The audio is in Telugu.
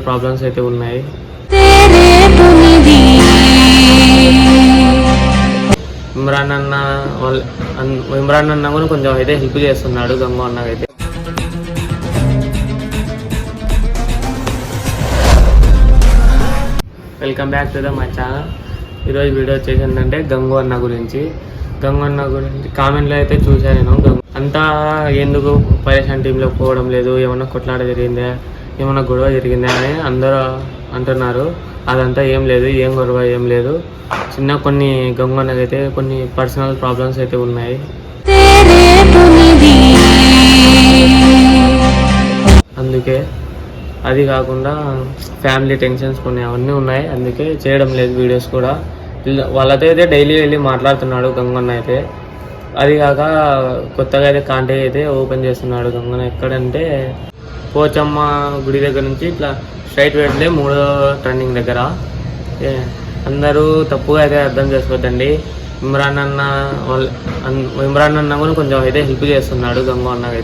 ప్రాబ్లమ్స్ అయితే ఉన్నాయి. ఇమ్రాన్ అన్న కూడా కొంచెం అయితే హెల్ప్ చేస్తున్నాడు గంగు అన్నకైతే. Welcome back to my channel. ఈరోజు వీడియో వచ్చేసి ఏంటంటే గంగు అన్న గురించి కామెంట్లో అయితే చూశాను నేను. అంతా ఎందుకు పరేషాన్ టీంలో పోవడం లేదు, ఏమన్నా కొట్లాట జరిగిందా, ఏమన్నా గొడవ జరిగిందా అని అందరూ అంటున్నారు. అదంతా ఏం లేదు, ఏం గొడవ ఏం లేదు. కొన్ని గంగు అన్నకైతే కొన్ని పర్సనల్ ప్రాబ్లమ్స్ అయితే ఉన్నాయి. అందుకే అది కాకుండా ఫ్యామిలీ టెన్షన్స్ కొన్ని అవన్నీ ఉన్నాయి, అందుకే చేయడం లేదు వీడియోస్ కూడా. వాళ్ళతో అయితే డైలీ వెళ్ళి మాట్లాడుతున్నాడు గంగన్న అయితే. అది కాక కొత్తగా అయితే కాంటాక్ట్ అయితే ఓపెన్ చేస్తున్నాడు గంగన్న. ఎక్కడంటే పోచమ్మ గుడి దగ్గర నుంచి ఇట్లా స్ట్రైట్ వెళ్తే 3వ టర్నింగ్ దగ్గర. అందరూ తప్పుగా అయితే అర్థం చేసుకోవద్దండి. ఇమ్రాన్ అన్న కూడా కొంచెం అయితే హెల్ప్ చేస్తున్నాడు గంగు అన్నకైతే.